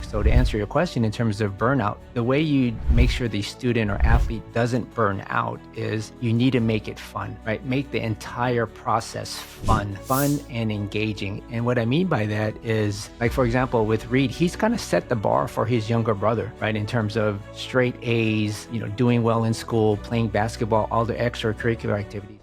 So to answer your question in terms of burnout, the way you make sure the student or athlete doesn't burn out is you need to make it fun, right? Make the entire process fun and engaging. And what I mean by that is, like, for example, with Reed, he's kind of set the bar for his younger brother, right? In terms of straight A's, doing well in school, playing basketball, all the extracurricular activities.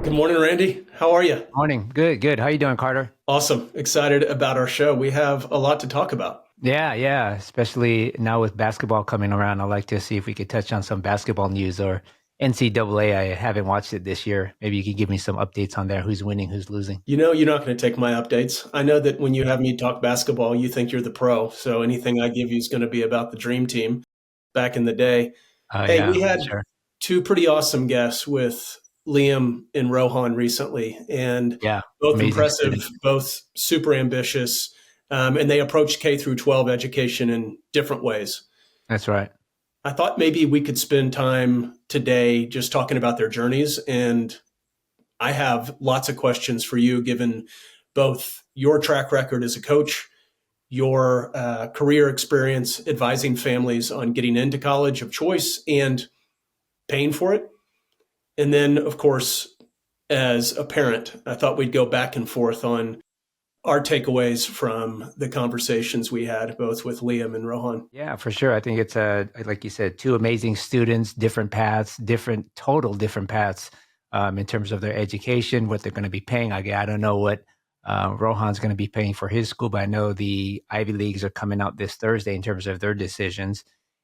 Good morning, Randy. How are you? Morning. Good. How you doing, Carter? Awesome. Excited about our show. We have a lot to talk about. Yeah. Especially now with basketball coming around, I'd like to see if we could touch on some basketball news or NCAA. I haven't watched it this year. Maybe you could give me some updates on there. Who's winning, who's losing? You're not going to take my updates. I know that when you have me talk basketball, you think you're the pro. So anything I give you is going to be about the dream team back in the day. Hey, Yeah, we had sure. two pretty awesome guests with Liam and Rohan recently, and Yeah, both amazing impressive, student. both super ambitious, and they approach K through 12 education in different ways. That's right. I thought maybe we could spend time today just talking about their journeys. And I have lots of questions for you, given both your track record as a coach, your career experience advising families on getting into college of choice and paying for it. And then, of course, as a parent, I thought we'd go back and forth on our takeaways from the conversations we had, both with Liam and Rohan. Yeah, for sure. I think it's like you said, two amazing students, different paths, total different paths in terms of their education, what they're going to be paying. I don't know what Rohan's going to be paying for his school, but I know the Ivy Leagues are coming out this Thursday in terms of their decisions.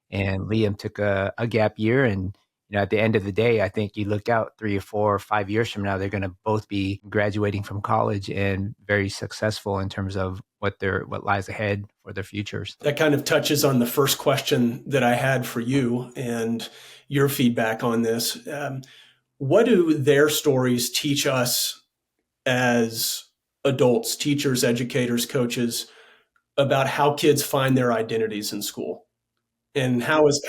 And Liam took a gap year, and at the end of the day, I think you look out 3 or 4 or 5 years from now, they're going to both be graduating from college and very successful in terms of what lies ahead for their futures. That kind of touches on the first question that I had for you and your feedback on this. What do their stories teach us as adults, teachers, educators, coaches, about how kids find their identities in school? And how as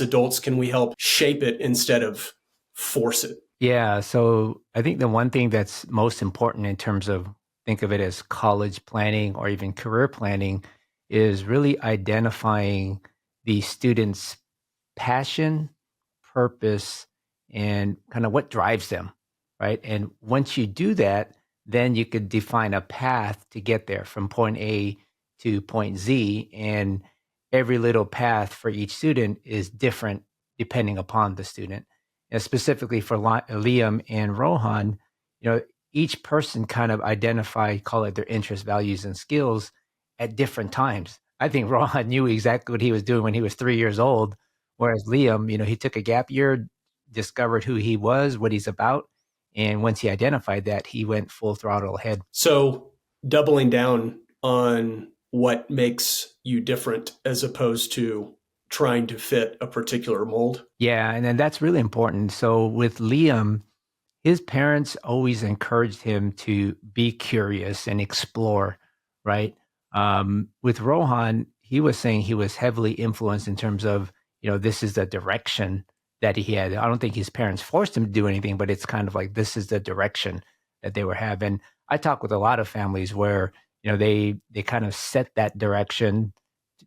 adults can we help shape it instead of force it? Yeah. So I think the one thing that's most important in terms of, think of it as college planning or even career planning, is really identifying the student's passion, purpose, and kind of what drives them, right? And once you do that, then you could define a path to get there from point A to point Z. And every little path for each student is different depending upon the student. And specifically for Liam and Rohan, each person kind of call it their interests, values, and skills at different times. I think Rohan knew exactly what he was doing when he was 3 years old, whereas Liam, he took a gap year, discovered who he was, what he's about, and once he identified that, he went full throttle ahead. So doubling down on what makes you different as opposed to trying to fit a particular mold. Yeah, and then that's really important. So with Liam, his parents always encouraged him to be curious and explore, right? With Rohan, he was saying he was heavily influenced in terms of, this is the direction that he had. I don't think his parents forced him to do anything, but it's kind of like this is the direction that they were having. I talk with a lot of families where, they kind of set that direction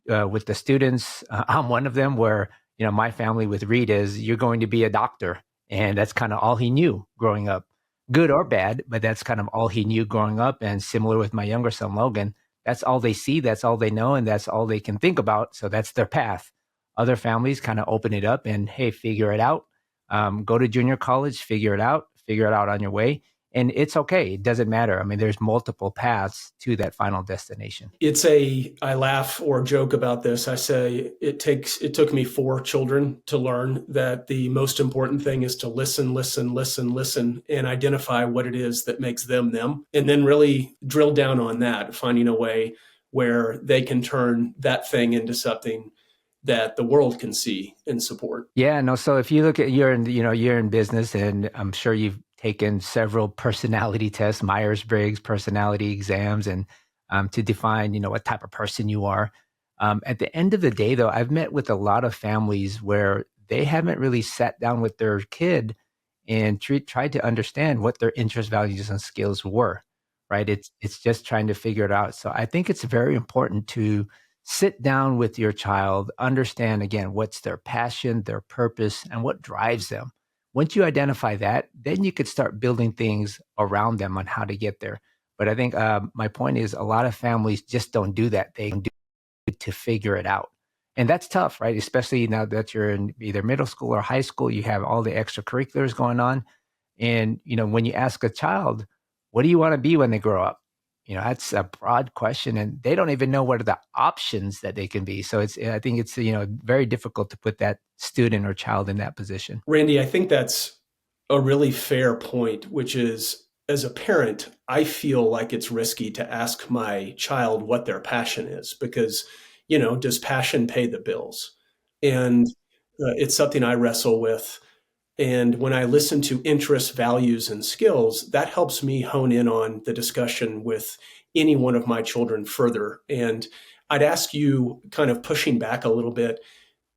with the students. I'm one of them where, my family with Reed is, you're going to be a doctor. And that's kind of all he knew growing up, good or bad, but that's kind of all he knew growing up. And similar with my younger son, Logan, that's all they see, that's all they know, and that's all they can think about. So that's their path. Other families kind of open it up and, hey, figure it out. Go to junior college, figure it out on your way. And it's okay. It doesn't matter. I mean, there's multiple paths to that final destination. I laugh or joke about this. I say it took me 4 children to learn that the most important thing is to listen, and identify what it is that makes them, and then really drill down on that, finding a way where they can turn that thing into something that the world can see and support. Yeah, no. So if you look at you're in business, and I'm sure you've taken several personality tests, Myers-Briggs personality exams, and to define, what type of person you are. At the end of the day, though, I've met with a lot of families where they haven't really sat down with their kid and try to understand what their interests, values, and skills were, right? It's just trying to figure it out. So I think it's very important to sit down with your child, understand again what's their passion, their purpose, and what drives them. Once you identify that, then you could start building things around them on how to get there. But I think my point is a lot of families just don't do that. They do it to figure it out. And that's tough, right? Especially now that you're in either middle school or high school, you have all the extracurriculars going on. And, when you ask a child, what do you want to be when they grow up? That's a broad question and they don't even know what are the options that they can be. So I think it's, very difficult to put that student or child in that position. Randy, I think that's a really fair point, which is as a parent, I feel like it's risky to ask my child what their passion is because, does passion pay the bills? And it's something I wrestle with. And when I listen to interests, values, and skills, that helps me hone in on the discussion with any one of my children further. And I'd ask you, kind of pushing back a little bit,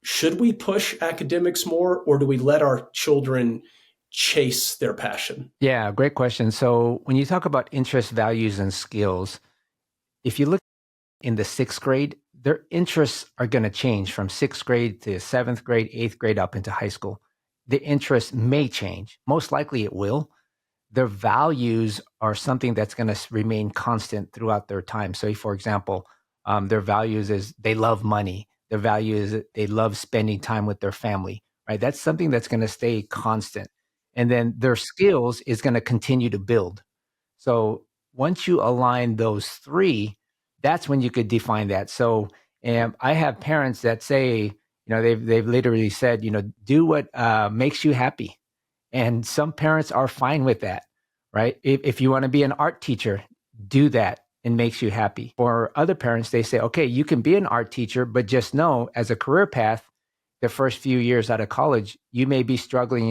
should we push academics more or do we let our children chase their passion? Yeah, great question. So when you talk about interests, values, and skills, if you look in the sixth grade, their interests are going to change from sixth grade to seventh grade, eighth grade, up into high school. The interests may change. Most likely it will. Their values are something that's going to remain constant throughout their time. So, for example, their values is they love money. Their value is they love spending time with their family, right? That's something that's going to stay constant. And then their skills is going to continue to build. So once you align those three, that's when you could define that. So I have parents that say, they've literally said, do what makes you happy. And some parents are fine with that, right? If you want to be an art teacher, do that and makes you happy. For other parents, they say, okay, you can be an art teacher, but just know as a career path, the first few years out of college, you may be struggling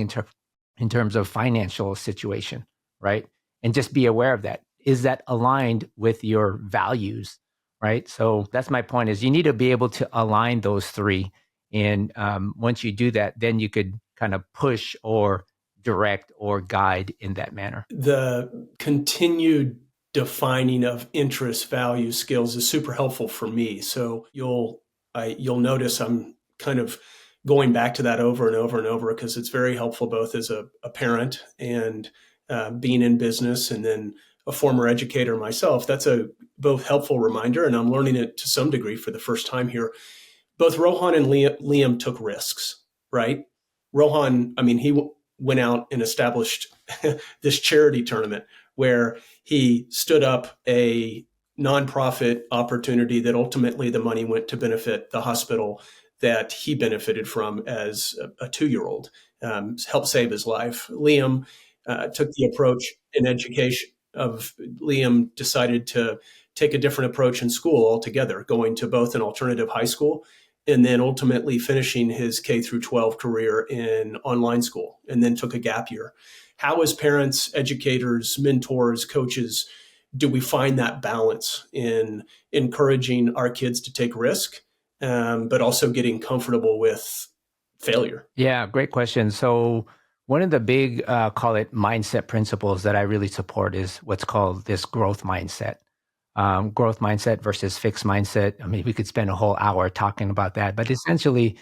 in terms of financial situation, right? And just be aware of that. Is that aligned with your values, right? So that's my point is you need to be able to align those three. And once you do that, then you could kind of push or direct or guide in that manner. The continued defining of interests, values, skills is super helpful for me. So you'll notice I'm kind of going back to that over and over and over because it's very helpful both as a parent and being in business and then a former educator myself. That's a both helpful reminder, and I'm learning it to some degree for the first time here. Both Rohan and Liam took risks, right? Rohan, he went out and established this charity tournament where he stood up a nonprofit opportunity that ultimately the money went to benefit the hospital that he benefited from as a 2-year-old, helped save his life. Liam took the approach in education of Liam decided to take a different approach in school altogether, going to both an alternative high school and then ultimately finishing his K through 12 career in online school, and then took a gap year. How, as parents, educators, mentors, coaches, do we find that balance in encouraging our kids to take risk, but also getting comfortable with failure? Yeah, great question. So one of the big, call it mindset principles that I really support is what's called this growth mindset. Growth mindset versus fixed mindset. I mean, we could spend a whole hour talking about that, but essentially,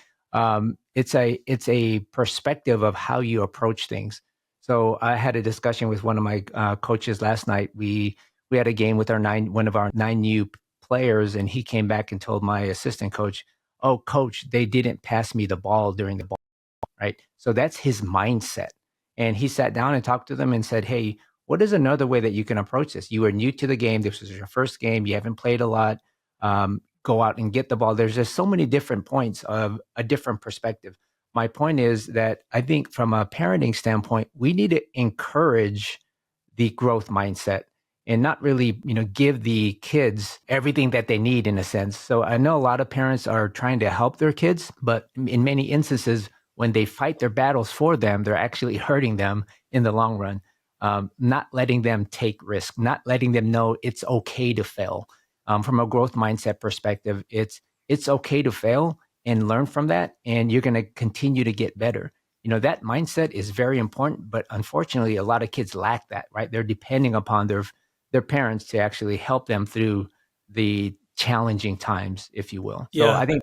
it's a perspective of how you approach things. So I had a discussion with one of my coaches last night. We had a game with one of our 9U players, and he came back and told my assistant coach, "Oh, coach, they didn't pass me the ball during the ball." Right? So that's his mindset. And he sat down and talked to them and said, "Hey, what is another way that you can approach this? You are new to the game. This was your first game. You haven't played a lot. Go out and get the ball." There's just so many different points of a different perspective. My point is that I think from a parenting standpoint, we need to encourage the growth mindset and not really, give the kids everything that they need in a sense. So I know a lot of parents are trying to help their kids, but in many instances, when they fight their battles for them, they're actually hurting them in the long run. Not letting them take risk, not letting them know it's okay to fail. From a growth mindset perspective, it's okay to fail and learn from that, and you're going to continue to get better. that mindset is very important, but unfortunately a lot of kids lack that, right? They're depending upon their parents to actually help them through the challenging times, if you will. So Yeah. I think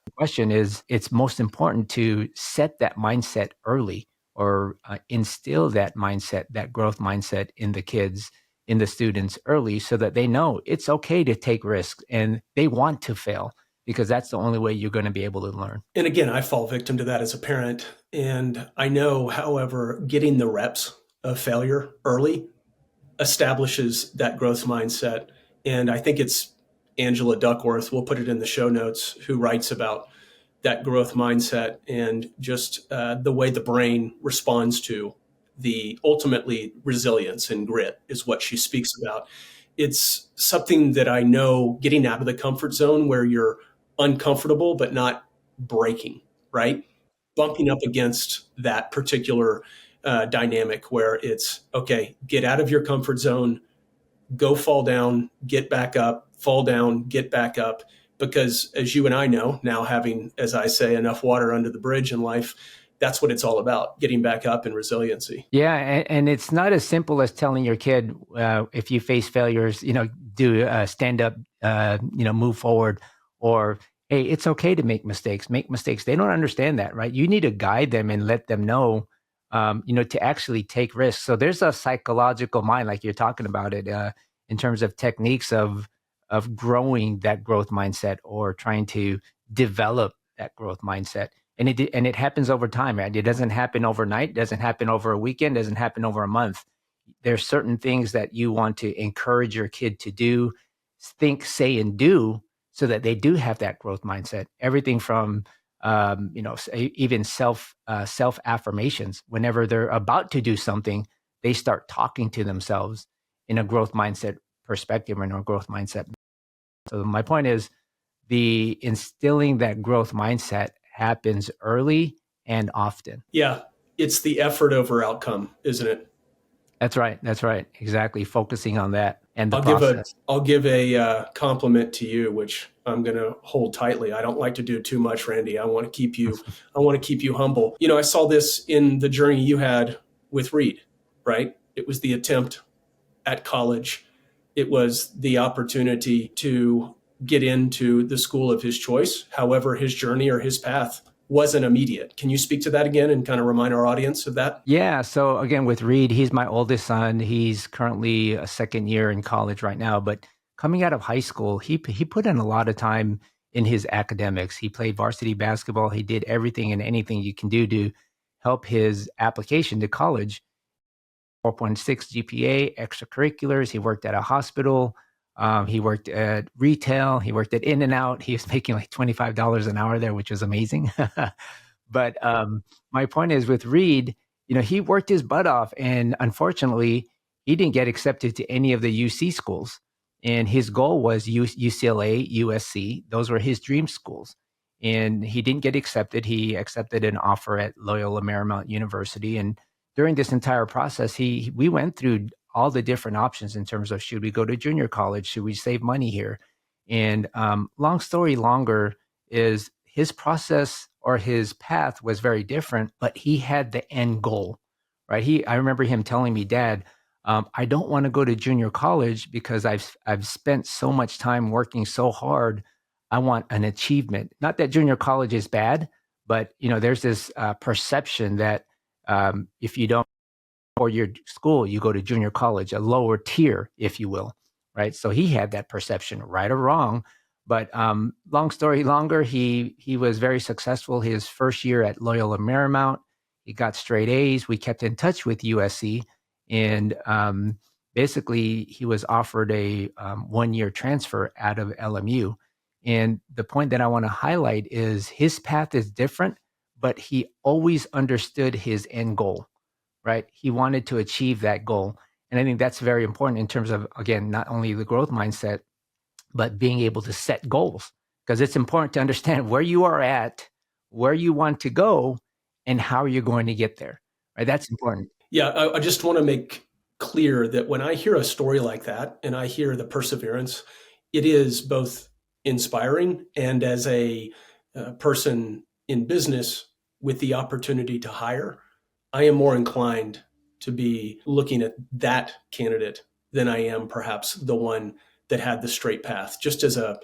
the question is, it's most important to set that mindset early, or instill that mindset, that growth mindset in the kids, in the students early, so that they know it's okay to take risks and they want to fail, because that's the only way you're going to be able to learn. And again, I fall victim to that as a parent. And I know, however, getting the reps of failure early establishes that growth mindset. And I think it's Angela Duckworth, we'll put it in the show notes, who writes about that growth mindset and just the way the brain responds to the ultimately resilience and grit is what she speaks about. It's something that I know, getting out of the comfort zone where you're uncomfortable but not breaking, right? Bumping up against that particular dynamic where it's okay, get out of your comfort zone, go fall down, get back up, fall down, get back up. Because as you and I know, now having, as I say, enough water under the bridge in life, that's what it's all about, getting back up and resiliency. Yeah, and it's not as simple as telling your kid, if you face failures, do stand up, move forward, or hey, it's okay to make mistakes. Make mistakes. They don't understand that, right? You need to guide them and let them know, to actually take risks. So there's a psychological mind, like you're talking about it, in terms of techniques of growing that growth mindset, or trying to develop that growth mindset. And it happens over time, right? It doesn't happen overnight, doesn't happen over a weekend, doesn't happen over a month. There's certain things that you want to encourage your kid to do, think, say, and do, so that they do have that growth mindset. Everything from even self affirmations. Whenever they're about to do something, they start talking to themselves in a growth mindset perspective, or in a growth mindset. So my point is, the instilling that growth mindset happens early and often. Yeah, it's the effort over outcome, isn't it? That's right. That's right. Exactly. Focusing on that and the I'll give a process. I'll give a compliment to you, which I'm going to hold tightly. I don't like to do too much, Randy. I want to keep you humble. You know, I saw this in the journey you had with Reed, right? It was the attempt at college. It was the opportunity to get into the school of his choice. However, his journey or his path wasn't immediate. Can you speak to that again and kind of remind our audience of that? Yeah. So again, with Reed, he's my oldest son. He's currently a second year in college right now. But coming out of high school, he put in a lot of time in his academics. He played varsity basketball. He did everything and anything you can do to help his application to college. 4.6 GPA, extracurriculars. He worked at a hospital. He worked at retail. He worked at In-N-Out. He was making like $25 an hour there, which was amazing. But my point is, with Reed, he worked his butt off, and unfortunately, he didn't get accepted to any of the UC schools. And his goal was UCLA, USC. Those were his dream schools. And he didn't get accepted. He accepted an offer at Loyola Marymount University. And during this entire process, we went through all the different options in terms of, should we go to junior college? Should we save money here? And long story longer is, his process or his path was very different, but he had the end goal, right? I remember him telling me, Dad, I don't want to go to junior college because I've spent so much time working so hard. I want an achievement. Not that junior college is bad, but there's this perception that if you don't, or your school, you go to junior college, a lower tier, if you will, right? So he had that perception, right or wrong. But long story longer, he was very successful his first year at Loyola Marymount. He got straight A's. We kept in touch with USC, and basically he was offered a 1-year transfer out of LMU. And the point that I want to highlight is, his path is different, but he always understood his end goal, right? He wanted to achieve that goal. And I think that's very important in terms of, again, not only the growth mindset, but being able to set goals, because it's important to understand where you are at, where you want to go, and how you're going to get there, right? That's important. Yeah, I just want to make clear that when I hear a story like that and I hear the perseverance, it is both inspiring, and as a person in business, with the opportunity to hire, I am more inclined to be looking at that candidate than I am perhaps the one that had the straight path, just as a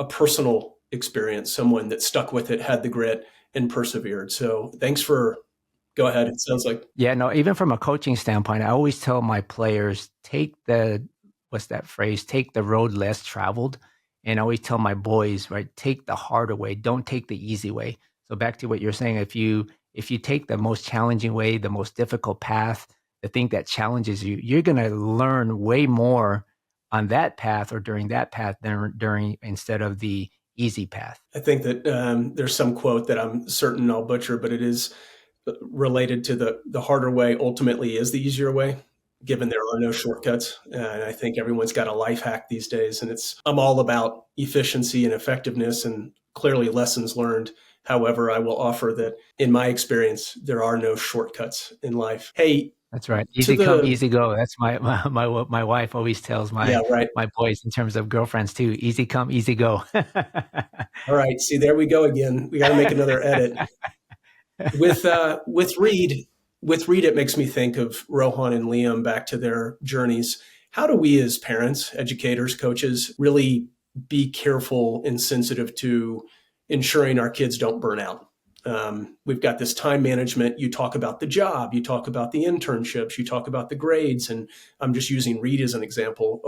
personal experience, someone that stuck with it, had the grit, and persevered. So thanks for, go ahead. It sounds like, Yeah, no, even from a coaching standpoint, I always tell my players, take the, what's that phrase? Take the road less traveled. And I always tell my boys, right, take the harder way, don't take the easy way. So back to what you're saying, if you take the most challenging way, the most difficult path, the thing that challenges you, you're going to learn way more on that path or during that path than during instead of the easy path. I think that there's some quote that I'm certain I'll butcher, but it is related to the harder way ultimately is the easier way, given there are no shortcuts. And I think everyone's got a life hack these days. And I'm all about efficiency and effectiveness and clearly lessons learned. However, I will offer that in my experience, there are no shortcuts in life. Hey, That's right. to Easy come, the, easy go. That's my wife always tells yeah, right. my boys in terms of girlfriends too. Easy come, easy go. All right. See, there we go again. We got to make another edit. With Reed, it makes me think of Rohan and Liam back to their journeys. How do we as parents, educators, coaches really be careful and sensitive to ensuring our kids don't burn out? We've got this time management. You talk about the job, you talk about the internships, you talk about the grades, and I'm just using Reed as an example.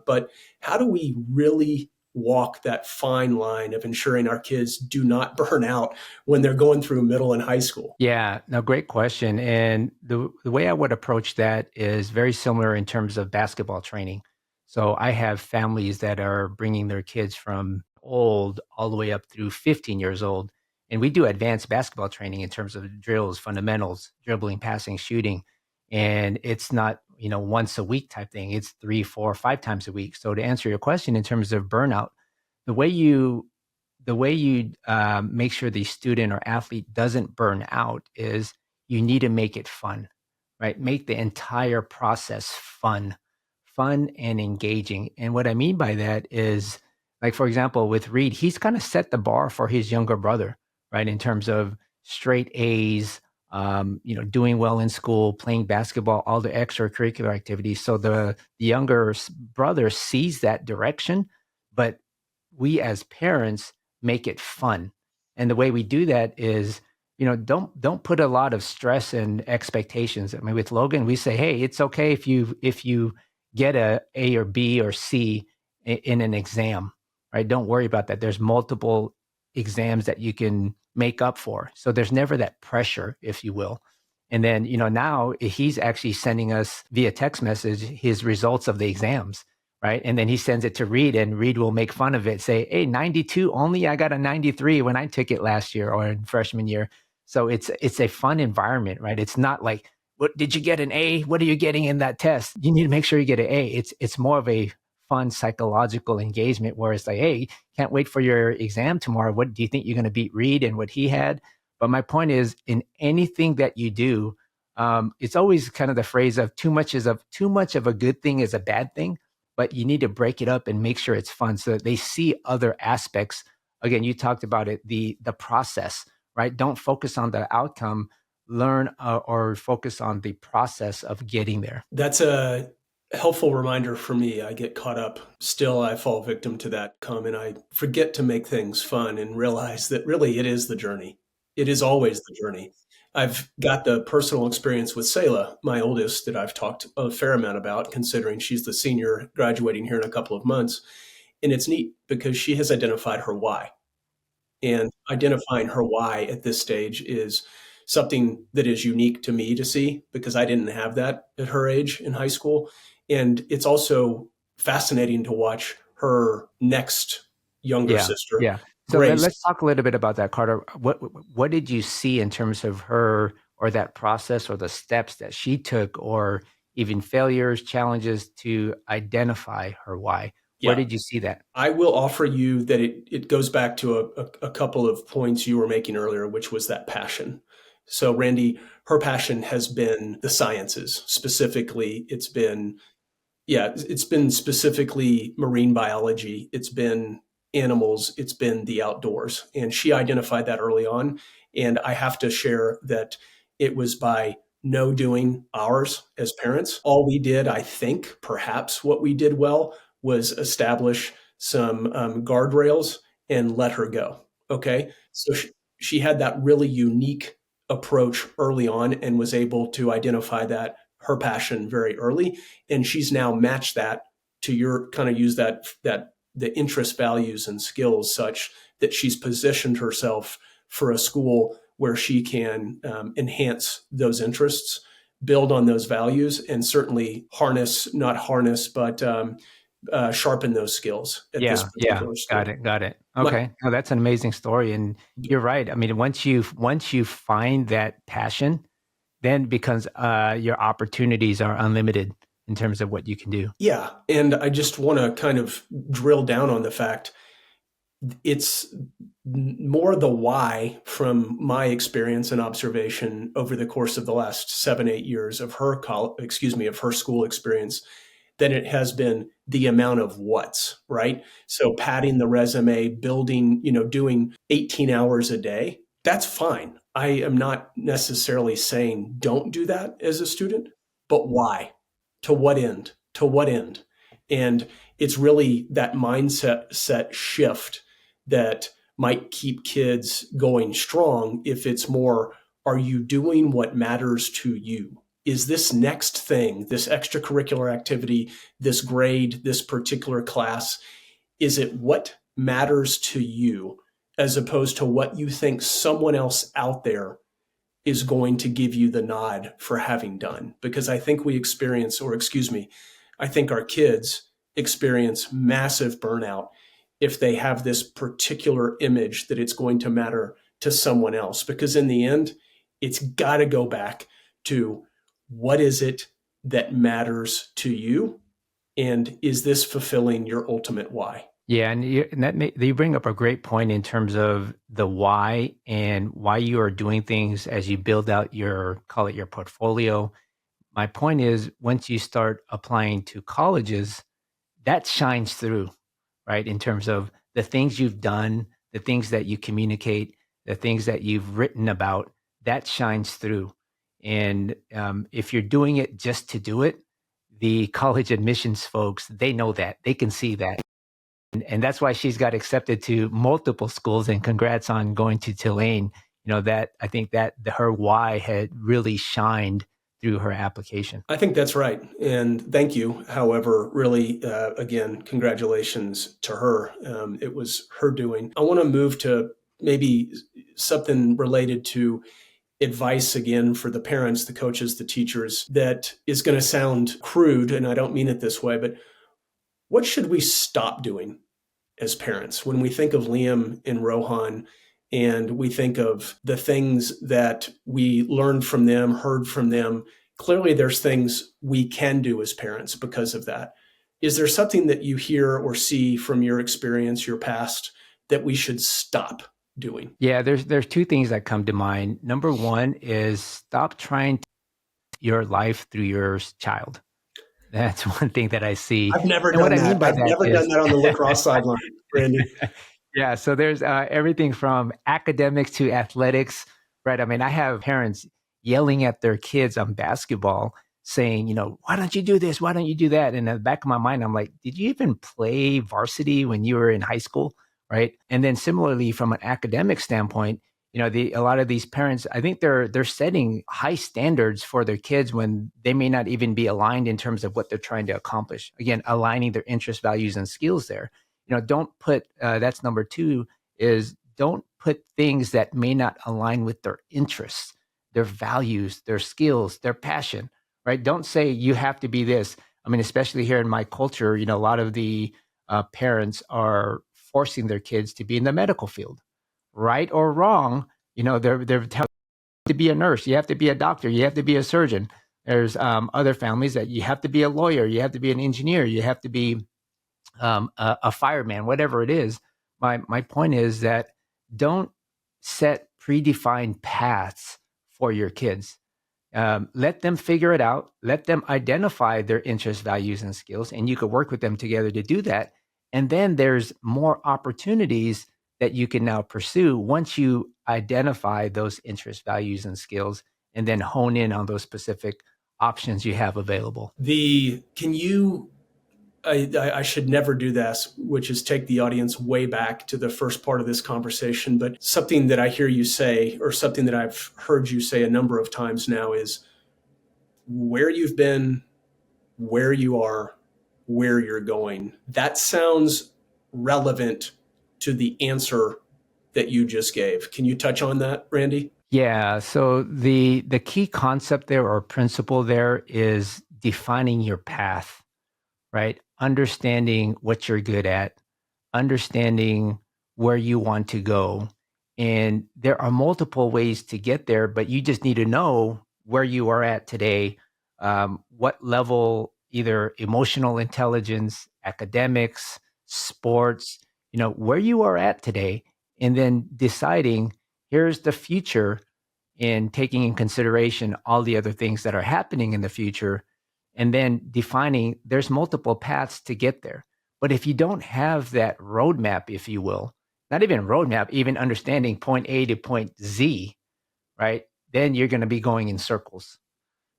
But how do we really walk that fine line of ensuring our kids do not burn out when they're going through middle and high school? Yeah, no, great question. And the way I would approach that is very similar in terms of basketball training. So I have families that are bringing their kids from old all the way up through 15 years old. And we do advanced basketball training in terms of drills, fundamentals, dribbling, passing, shooting. And it's not, once a week type thing. It's 3, 4, 5 times a week. So to answer your question in terms of burnout, the way you make sure the student or athlete doesn't burn out is you need to make it fun, right? Make the entire process fun and engaging. And what I mean by that is, like, for example, with Reed, he's kind of set the bar for his younger brother, right? In terms of straight A's, doing well in school, playing basketball, all the extracurricular activities. So the younger brother sees that direction, but we as parents make it fun. And the way we do that is, don't put a lot of stress and expectations. I mean, with Logan, we say, hey, it's okay if you get A or B or C in an exam, right? Don't worry about that. There's multiple exams that you can make up for. So there's never that pressure, if you will. And then, now he's actually sending us via text message his results of the exams, right? And then he sends it to Reed, and Reed will make fun of it, say, hey, 92 only? I got a 93 when I took it last year or in freshman year. So it's a fun environment, right? It's not like, what did you get an A? What are you getting in that test? You need to make sure you get an A. It's more of a fun psychological engagement where it's like, hey, can't wait for your exam tomorrow. What do you think you're going to beat Reed and what he had? But my point is, in anything that you do, it's always kind of the phrase of too much of a good thing is a bad thing, but you need to break it up and make sure it's fun so that they see other aspects. Again, you talked about it, the process, right? Don't focus on the outcome, learn or focus on the process of getting there. That's a helpful reminder for me. I get caught up. Still, I fall victim to that comment. I forget to make things fun and realize that really it is the journey. It is always the journey. I've got the personal experience with Selah, my oldest, that I've talked a fair amount about, considering she's the senior graduating here in a couple of months. And it's neat because she has identified her why. And identifying her why at this stage is something that is unique to me to see because I didn't have that at her age in high school. And it's also fascinating to watch her next younger Yeah, sister, yeah. So Grace. let's talk a little bit about that, Carter. What did you see in terms of her or that process or the steps that she took or even failures, challenges to identify her why? Where Yeah, did you see that? I will offer you that it goes back to a couple of points you were making earlier, which was that passion. So, Randy, her passion has been the sciences. Specifically, it's been specifically marine biology. It's been animals, it's been the outdoors. And she identified that early on. And I have to share that it was by no doing ours as parents. All we did, I think, perhaps what we did well was establish some guardrails and let her go. Okay. So she had that really unique approach early on and was able to identify that her passion very early. And she's now matched that to your kind of use that the interest, values, and skills such that she's positioned herself for a school where she can enhance those interests, build on those values, and certainly not harness, but sharpen those skills at this Yeah. particular school. Got it. My, Okay. No, that's an amazing story. And you're right. I mean, once you find that passion, then it becomes your opportunities are unlimited in terms of what you can do. yeah, and I just want to kind of drill down on the fact it's more the why from my experience and observation over the course of the last 7-8 years of her of her school experience than it has been the amount of what's, right? So padding the resume, building, doing 18 hours a day, that's fine. I am not necessarily saying don't do that as a student, but why? To what end? To what end? And it's really that mindset shift that might keep kids going strong if it's more, are you doing what matters to you? Is this next thing, this extracurricular activity, this grade, this particular class, is it what matters to you as opposed to what you think someone else out there is going to give you the nod for having done? Because I think I think our kids experience massive burnout if they have this particular image that it's going to matter to someone else. Because in the end, it's got to go back to what is it that matters to you? And is this fulfilling your ultimate why? Yeah, and you bring up a great point in terms of the why and why you are doing things as you build out call it your portfolio. My point is, once you start applying to colleges, that shines through, right? In terms of the things you've done, the things that you communicate, the things that you've written about, that shines through. And if you're doing it just to do it, the college admissions folks, they know that. They can see that. And that's why she's got accepted to multiple schools. And congrats on going to Tulane. That I think that her why had really shined through her application. I think that's right. And thank you. However, really, again, congratulations to her. It was her doing. I want to move to maybe something related to advice again for the parents, the coaches, the teachers, that is going to sound crude. And I don't mean it this way, but what should we stop doing as parents when we think of Liam and Rohan and we think of the things that we learned from them, heard from them? Clearly, there's things we can do as parents because of that. Is there something that you hear or see from your experience, your past, that we should stop doing? Yeah, there's two things that come to mind. Number one is stop trying to your life through your child. That's one thing that I see. I've never And what done I mean that. by I've that never is done that on the lacrosse sideline, Randy. yeah, so there's everything from academics to athletics, right? I mean, I have parents yelling at their kids on basketball saying, why don't you do this? Why don't you do that? And in the back of my mind, I'm like, did you even play varsity when you were in high school? Right. And then similarly, from an academic standpoint, a lot of these parents, I think they're setting high standards for their kids when they may not even be aligned in terms of what they're trying to accomplish. Again, aligning their interests, values, and skills there. Don't put, that's number two, is don't put things that may not align with their interests, their values, their skills, their passion, right? Don't say you have to be this. I mean, especially here in my culture, a lot of the parents are forcing their kids to be in the medical field, right or wrong. They're telling you to be a nurse, you have to be a doctor, you have to be a surgeon. There's other families that you have to be a lawyer, you have to be an engineer, you have to be a fireman, whatever it is. My point is that don't set predefined paths for your kids. Let them figure it out. Let them identify their interests, values, and skills, and you could work with them together to do that. And then there's more opportunities that you can now pursue once you identify those interests, values, and skills, and then hone in on those specific options you have available. Can you I should never do this, which is take the audience way back to the first part of this conversation. But something that I hear you say, or something that I've heard you say a number of times now, is where you've been, where you are, where you're going. That sounds relevant to the answer that you just gave. Can you touch on that, Randy? Yeah. So the key concept there or principle there is defining your path, right? Understanding what you're good at, understanding where you want to go. And there are multiple ways to get there, but you just need to know where you are at today, what level, either emotional intelligence, academics, sports, where you are at today, and then deciding here's the future and taking in consideration all the other things that are happening in the future, and then defining there's multiple paths to get there. But if you don't have that roadmap, if you will, not even roadmap, even understanding point A to point Z, right? Then you're going to be going in circles.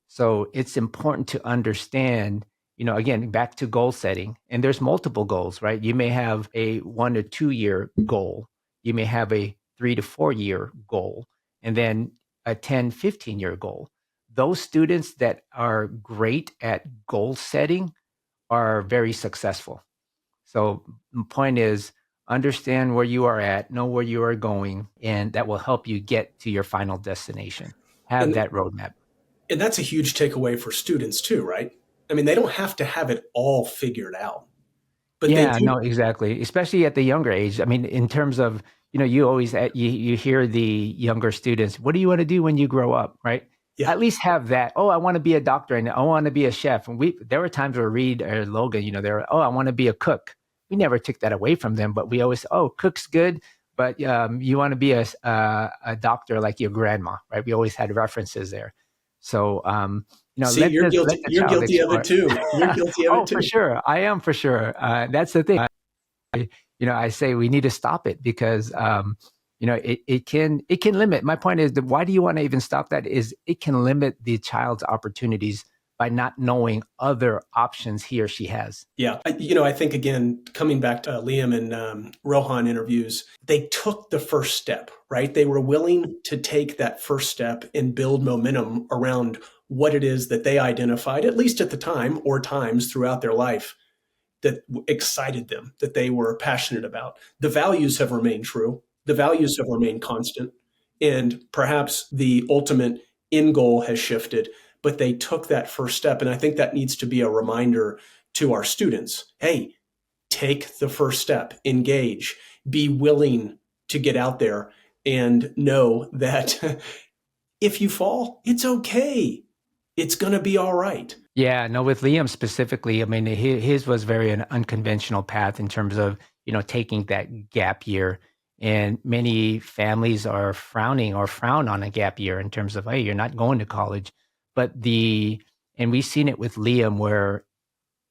So it's important to understand, again, back to goal setting. And there's multiple goals, right? You may have a 1 to 2 year goal. You may have a 3 to 4 year goal, and then a 10, 15-year goal. Those students that are great at goal setting are very successful. So the point is, understand where you are at, know where you are going, and that will help you get to your final destination. Have And that roadmap. and that's a huge takeaway for students too, right? I mean, they don't have to have it all figured out, but they Yeah, do. no, exactly. Especially at the younger age. I mean, in terms of, you always you hear the younger students, what do you want to do when you grow up, right? Yeah. At least have that. Oh, I want to be a doctor and I want to be a chef. And there were times where Reed or Logan, oh, I want to be a cook. We never took that away from them, but we always, oh, cook's good, but you want to be a doctor like your grandma, right? We always had references there. So See, let you're let guilty. the You're child guilty of it explore. too. You're guilty of it Oh, for too. sure. I am for sure. That's the thing. I say we need to stop it because it can limit. My point is that why do you want to even stop that? Is it can limit the child's opportunities by not knowing other options he or she has. Yeah. I think, again, coming back to Liam and Rohan interviews, they took the first step, right? They were willing to take that first step and build momentum around what it is that they identified, at least at the time or times throughout their life, that excited them, that they were passionate about. The values have remained true. The values have remained constant. And perhaps the ultimate end goal has shifted, but they took that first step. And I think that needs to be a reminder to our students. Hey, take the first step, engage, be willing to get out there and know that if you fall, it's okay. It's going to be all right. Yeah, no, with Liam specifically, I mean, his was very an unconventional path in terms of, taking that gap year. And many families are frowning or frown on a gap year in terms of, hey, you're not going to college. And we've seen it with Liam where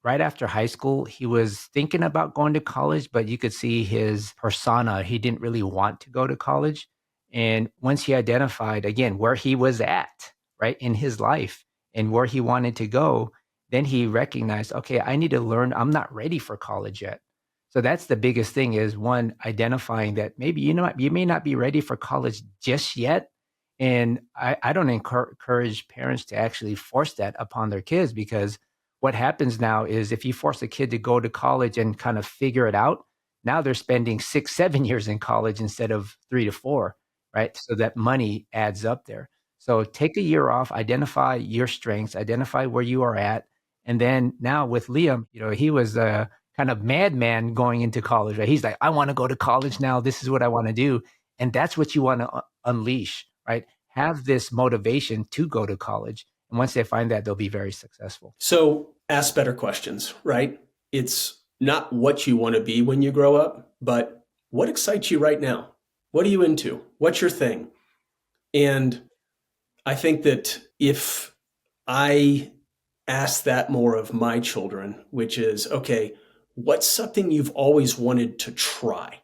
right after high school, he was thinking about going to college, but you could see his persona. He didn't really want to go to college. And once he identified again where he was at, right, in his life and where he wanted to go, then he recognized, okay, I need to learn. I'm not ready for college yet. So that's the biggest thing is one, identifying that maybe you may not be ready for college just yet. And I don't encourage parents to actually force that upon their kids because what happens now is if you force a kid to go to college and kind of figure it out, now they're spending 6, 7 years in college instead of 3 to 4, right? So that money adds up there. So take a year off, identify your strengths, identify where you are at. And then now with Liam, he was a kind of madman going into college, right? He's like, I want to go to college now. This is what I want to do. And that's what you want to unleash, right? Have this motivation to go to college. And once they find that, they'll be very successful. So ask better questions, right? It's not what you want to be when you grow up, but what excites you right now? What are you into? What's your thing? And I think that if I ask that more of my children, which is, okay, what's something you've always wanted to try?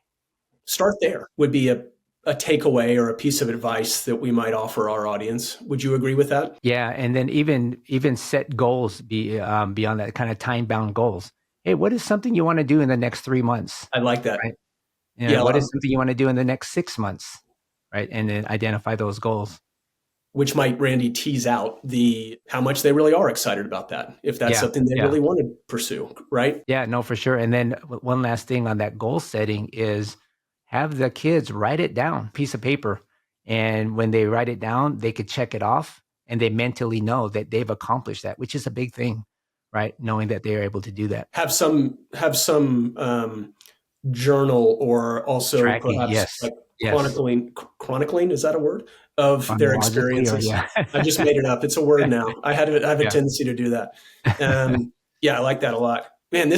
Start there would be a takeaway or a piece of advice that we might offer our audience. Would you agree with that? Yeah, and then even set goals beyond that, kind of time bound goals. Hey, what is something you want to do in the next 3 months? I like that. Right? You know, Yeah, what is something you want to do in the next 6 months? Right, and then identify those goals. which might, Randy, tease out how much they really are excited about that, if that's Yeah, something they yeah. really want to pursue, right? Yeah, no, for sure. And then one last thing on that goal setting is have the kids write it down, piece of paper. And when they write it down, they could check it off and they mentally know that they've accomplished that, which is a big thing, right? Knowing that they're able to do that. Have some journal, or also Tracking, perhaps yes. like Yes. chronicling, is that a word, of their Chronologically, or experiences. yeah. I just made it up. It's a word now. I have a Yeah. tendency to do that. Yeah, I like that a lot. Man,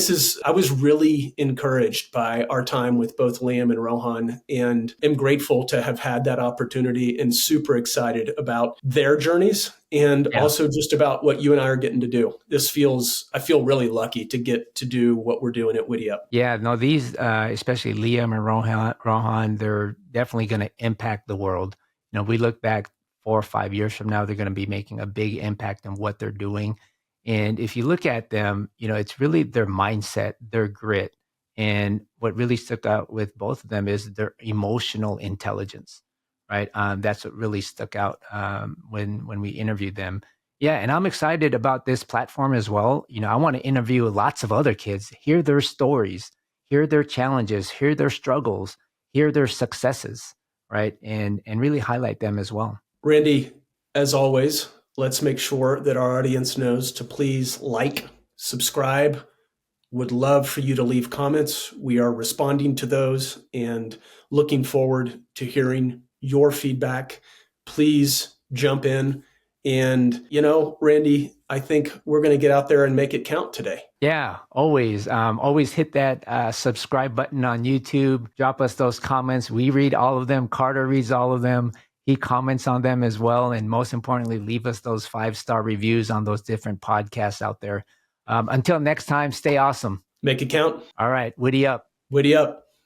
I was really encouraged by our time with both Liam and Rohan, and am grateful to have had that opportunity, and super excited about their journeys, and Yeah. also just about what you and I are getting to do. I feel really lucky to get to do what we're doing at WiddyUP. Yeah, no, these, especially Liam and Rohan, they're definitely going to impact the world. You know, we look back 4 or 5 years from now, they're going to be making a big impact on what they're doing. And if you look at them, you know, it's really their mindset, their grit. And what really stuck out with both of them is their emotional intelligence, right? That's what really stuck out when we interviewed them. Yeah, and I'm excited about this platform as well. You know, I want to interview lots of other kids, hear their stories, hear their challenges, hear their struggles, hear their successes, right? And really highlight them as well. Randy, as always, let's make sure that our audience knows to please like, subscribe. Would love for you to leave comments. We are responding to those and looking forward to hearing your feedback. Please jump in. And, Randy, I think we're going to get out there and make it count today. Yeah, always hit that subscribe button on YouTube. Drop us those comments. We read all of them. Carter reads all of them. He comments on them as well. And most importantly, leave us those 5-star reviews on those different podcasts out there. Until next time, stay awesome. Make it count. All right, WiddyUP. WiddyUP.